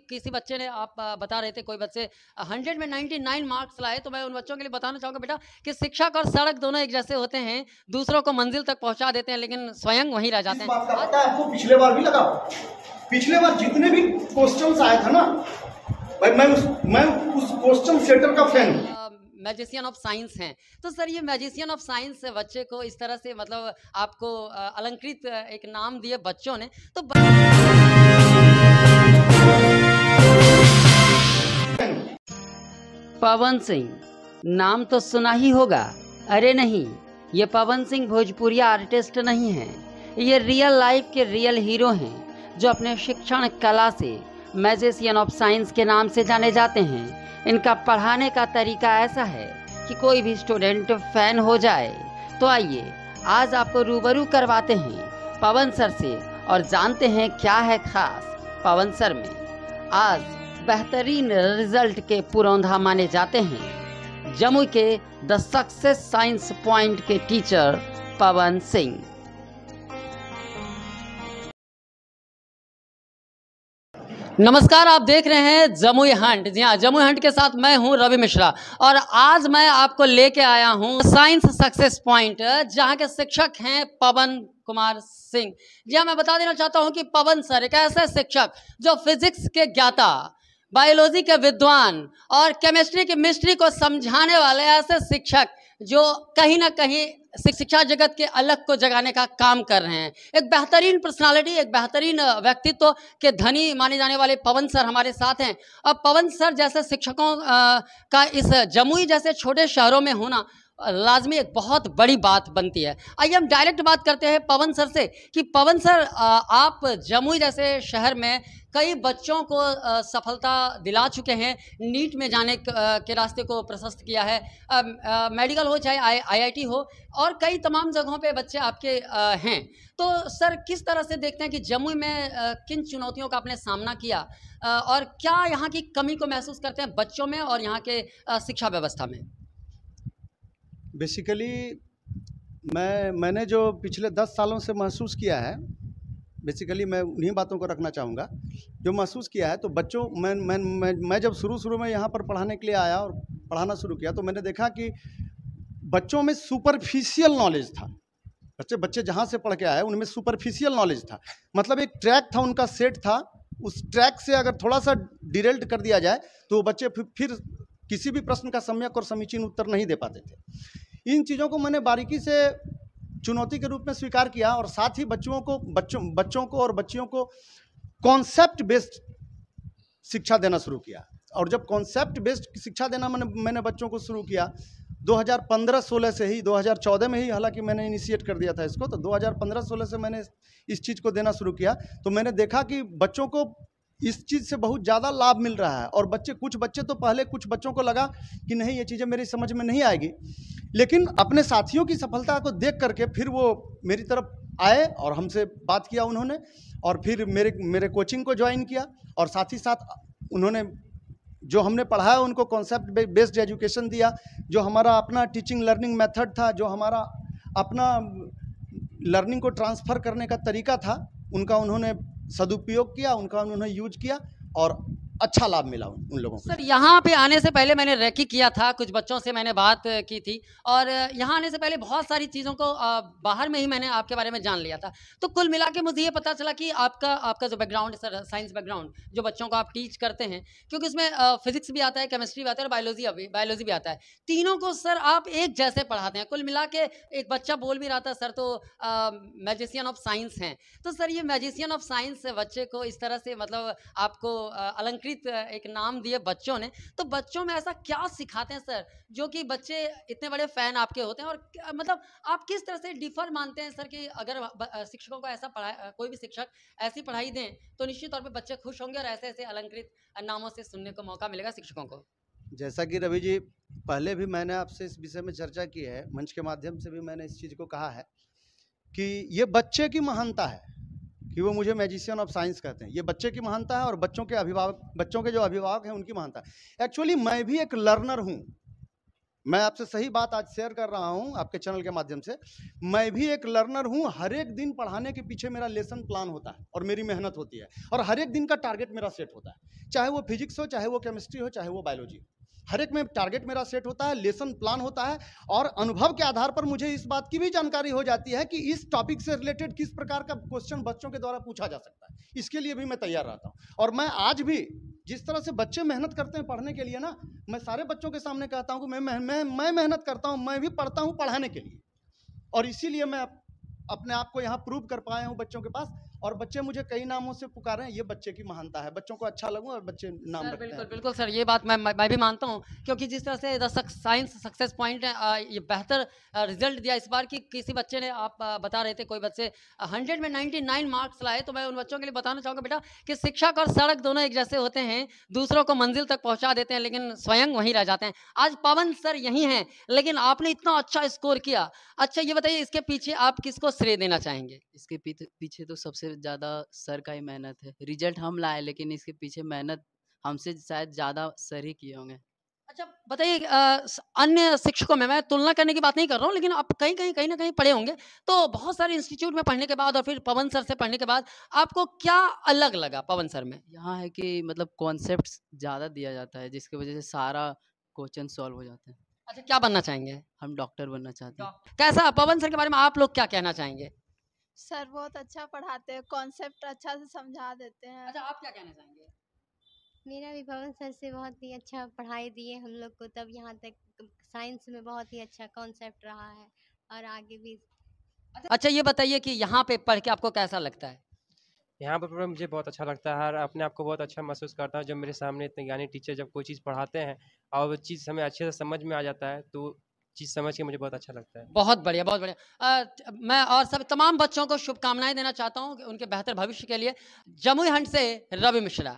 किसी बच्चे ने आप बता रहे थे कोई बच्चे 100 में 99 मार्क्स लाए, तो मैं उन बच्चों के लिए बताना चाहूँगा बेटा कि शिक्षक और सड़क दोनों एक जैसे होते हैं, दूसरों को मंजिल तक पहुँचा देते हैं लेकिन स्वयं वहीं रह जाते इस हैं। बात का पता है आपको? पिछले बार भी लगा, पिछले बार जितने भी क्वेश्चंस आए थे ना भाई, मैं उस क्वेश्चन सेटर का फैन हूँ। मैजिशियन ऑफ साइंस हैं, तो सर ये मैजिशियन ऑफ साइंस बच्चे को इस तरह से मतलब आपको अलंकृत एक नाम दिए बच्चों ने, तो पवन सिंह नाम तो सुना ही होगा। अरे नहीं, ये पवन सिंह भोजपुरिया आर्टिस्ट नहीं है, ये रियल लाइफ के रियल हीरो हैं जो अपने शिक्षण कला से मैजिशियन ऑफ साइंस के नाम से जाने जाते हैं। इनका पढ़ाने का तरीका ऐसा है कि कोई भी स्टूडेंट फैन हो जाए। तो आइए आज आपको रूबरू करवाते हैं पवन सर से और जानते हैं क्या है खास पवन सर में। आज बेहतरीन रिजल्ट के पुरौंधा माने जाते हैं जमुई के द सक्सेस साइंस पॉइंट के टीचर पवन सिंह। नमस्कार, आप देख रहे हैं जमुई हंट। जी हाँ, जमुई हंट के साथ मैं हूं रवि मिश्रा और आज मैं आपको लेके आया हूं साइंस सक्सेस पॉइंट, जहां के शिक्षक हैं पवन कुमार सिंह। जी हाँ, मैं बता देना चाहता हूं कि पवन सर एक ऐसे शिक्षक जो फिजिक्स के ज्ञाता, बायोलॉजी के विद्वान और केमिस्ट्री की मिस्ट्री को समझाने वाले ऐसे शिक्षक जो कहीं ना कहीं शिक्षा जगत के अलग को जगाने का काम कर रहे हैं। एक बेहतरीन पर्सनालिटी, एक बेहतरीन व्यक्तित्व के धनी माने जाने वाले पवन सर हमारे साथ हैं। अब पवन सर जैसे शिक्षकों का इस जमुई जैसे छोटे शहरों में होना लाजमी एक बहुत बड़ी बात बनती है। आइए हम डायरेक्ट बात करते हैं पवन सर से कि पवन सर, आप जमुई जैसे शहर में कई बच्चों को सफलता दिला चुके हैं, नीट में जाने के रास्ते को प्रशस्त किया है, मेडिकल हो चाहे आईआईटी हो और कई तमाम जगहों पे बच्चे आपके हैं। तो सर किस तरह से देखते हैं कि जमुई में किन चुनौतियों का आपने सामना किया और क्या यहाँ की कमी को महसूस करते हैं बच्चों में और यहाँ के शिक्षा व्यवस्था में? बेसिकली मैंने जो पिछले 10 सालों से महसूस किया है, बेसिकली मैं उन्हीं बातों को रखना चाहूँगा जो महसूस किया है। तो बच्चों मैं जब शुरू में यहाँ पर पढ़ाने के लिए आया और पढ़ाना शुरू किया तो मैंने देखा कि बच्चों में सुपरफिशियल नॉलेज था। बच्चे जहाँ से पढ़ के आए उनमें सुपरफिशियल नॉलेज था, मतलब एक ट्रैक था, उनका सेट था, उस ट्रैक से अगर थोड़ा सा डिरेल्ट कर दिया जाए तो बच्चे फिर किसी भी प्रश्न का सम्यक और समीचीन उत्तर नहीं दे पाते थे। इन चीज़ों को मैंने बारीकी से चुनौती के रूप में स्वीकार किया और साथ ही बच्चों को और बच्चियों को कॉन्सेप्ट बेस्ड शिक्षा देना शुरू किया। और जब कॉन्सेप्ट बेस्ड शिक्षा देना मैंने बच्चों को शुरू किया 2015-16 से ही, 2014 में ही हालांकि मैंने इनिशिएट कर दिया था इसको, तो 2015-16 से मैंने इस चीज़ को देना शुरू किया। तो मैंने देखा कि बच्चों को इस चीज़ से बहुत ज़्यादा लाभ मिल रहा है। और कुछ बच्चे तो पहले कुछ बच्चों को लगा कि नहीं ये चीज़ें मेरी समझ में नहीं आएगी, लेकिन अपने साथियों की सफलता को देख करके फिर वो मेरी तरफ आए और हमसे बात किया उन्होंने, और फिर मेरे कोचिंग को ज्वाइन किया। और साथ ही साथ उन्होंने जो हमने पढ़ाया उनको कॉन्सेप्ट बेस्ड एजुकेशन दिया, जो हमारा अपना टीचिंग लर्निंग मेथड था, जो हमारा अपना लर्निंग को ट्रांसफ़र करने का तरीका था, उनका उन्होंने सदुपयोग किया, उनका उन्होंने यूज किया और अच्छा लाभ मिला उन लोगों को। सर यहाँ पे आने से पहले मैंने रेकी किया था, कुछ बच्चों से मैंने बात की थी और यहाँ आने से पहले बहुत सारी चीज़ों को बाहर में ही मैंने आपके बारे में जान लिया था। तो कुल मिला के मुझे ये पता चला कि आपका जो बैकग्राउंड है सर, साइंस बैकग्राउंड, जो बच्चों को आप टीच करते हैं, क्योंकि उसमें फिजिक्स भी आता है, केमिस्ट्री भी आता है और बायोलॉजी भी आता है, तीनों को सर आप एक जैसे पढ़ाते हैं। कुल मिला के एक बच्चा बोल भी रहा था सर तो मैजिशियन ऑफ साइंस हैं। तो सर ये मैजिशियन ऑफ साइंस बच्चे को इस तरह से मतलब आपको अलंकृत एक नाम दिए बच्चों ने, तो बच्चों में ऐसा क्या सिखाते हैं सर जो कि बच्चे इतने बड़े फैन आपके होते हैं? और मतलब आप किस तरह से डिफर मानते हैं सर कि अगर शिक्षकों को ऐसा कोई भी शिक्षक ऐसी पढ़ाई दें तो निश्चित तौर पे बच्चे खुश होंगे और ऐसे ऐसे अलंकृत नामों से सुनने को मौका मिलेगा शिक्षकों को? जैसा कि रवि जी पहले भी मैंने आपसे इस विषय में चर्चा की है, मंच के माध्यम से भी मैंने इस चीज़ को कहा है कि ये बच्चे की महानता है कि वो मुझे मैजिशियन ऑफ साइंस कहते हैं। ये बच्चे की महानता है और बच्चों के जो अभिभावक हैं उनकी महानता है। एक्चुअली मैं भी एक लर्नर हूँ, मैं आपसे सही बात आज शेयर कर रहा हूं आपके चैनल के माध्यम से। मैं भी एक लर्नर हूं। हर एक दिन पढ़ाने के पीछे मेरा लेसन प्लान होता है और मेरी मेहनत होती है, और हर एक दिन का टारगेट मेरा सेट होता है, चाहे वो फिजिक्स हो, चाहे वो केमिस्ट्री हो, चाहे वो बायोलॉजी हो। हर एक में टारगेट मेरा सेट होता है, लेसन प्लान होता है, और अनुभव के आधार पर मुझे इस बात की भी जानकारी हो जाती है कि इस टॉपिक से रिलेटेड किस प्रकार का क्वेश्चन बच्चों के द्वारा पूछा जा सकता है। इसके लिए भी मैं तैयार रहता हूँ। और मैं आज भी जिस तरह से बच्चे मेहनत करते हैं पढ़ने के लिए ना, मैं सारे बच्चों के सामने कहता हूँ कि मैं मेहनत करता हूँ, मैं भी पढ़ता हूँ पढ़ाने के लिए। और इसीलिए मैं अपने आप को यहाँ प्रूव कर पाया हूँ बच्चों के पास, और बच्चे मुझे कई नामों से पुकारे हैं। ये बच्चे की महानता है, बच्चों को अच्छा लगूं और बच्चे नाम सर रखते बिल्कुल हैं। बिल्कुल सर, ये बात मैं भी मानता हूँ, क्योंकि जिस तरह से द साइंस सक्सेस पॉइंट है, ये बेहतर रिजल्ट दिया इस बार की। किसी बच्चे ने, आप बता रहे थे, कोई बच्चे 100 में 99 मार्क्स लाए, तो मैं उन बच्चों के लिए बताना चाहूँगा बेटा कि शिक्षक और सड़क दोनों एक जैसे होते हैं, दूसरों को मंजिल तक पहुँचा देते हैं लेकिन स्वयं वहीं रह जाते हैं। आज पवन सर यही हैं, लेकिन आपने इतना अच्छा स्कोर किया। अच्छा ये बताइए, इसके पीछे आप किसको श्रेय देना चाहेंगे? इसके पीछे तो सबसे ज़्यादा सर का ही मेहनत है। रिजल्ट हम लाए, लेकिन इसके पीछे मेहनत हमसे शायद ज़्यादा सर ही किए होंगे। अच्छा बताइए, अन्य शिक्षकों में मैं तुलना करने की बात नहीं कर रहा हूँ, लेकिन आप कहीं ना कहीं पढ़े होंगे, तो बहुत सारे इंस्टीट्यूट में पढ़ने के बाद और फिर पवन सर से पढ़ने के बाद आपको क्या अलग लगा पवन सर में? यहाँ है कि मतलब कॉन्सेप्ट्स ज़्यादा दिया जाता है, जिसकी वजह से सारा क्वेश्चन सॉल्व हो जाते हैं। अच्छा, क्या बनना चाहेंगे? हम डॉक्टर बनना चाहते हैं। कैसा पवन सर के बारे में आप लोग क्या कहना चाहेंगे? सर बहुत अच्छा पढ़ाते हैं, कॉन्सेप्ट अच्छा से समझा देते हैं। अच्छा, आप क्या कहना चाहेंगे? मेरा भी पवन सर से बहुत ही अच्छा पढ़ाई दिए हम लोग को, तब यहाँ तक साइंस में बहुत ही अच्छा कॉन्सेप्ट रहा है, और आगे भी। अच्छा ये बताइए कि यहाँ पे पढ़ के आपको कैसा लगता है? यहाँ पर पढ़कर मुझे बहुत अच्छा लगता है, और अपने आप को बहुत अच्छा महसूस करता हूँ जब मेरे सामने इतने ज्ञानी टीचर जब कोई चीज़ पढ़ाते हैं और वो चीज़ हमें अच्छे से समझ में आ जाता है, तो चीज़ समझ के मुझे बहुत अच्छा लगता है। बहुत बढ़िया, बहुत बढ़िया। मैं और सब तमाम बच्चों को शुभकामनाएं देना चाहता हूँ कि उनके बेहतर भविष्य के लिए। जमुई हंट से रवि मिश्रा।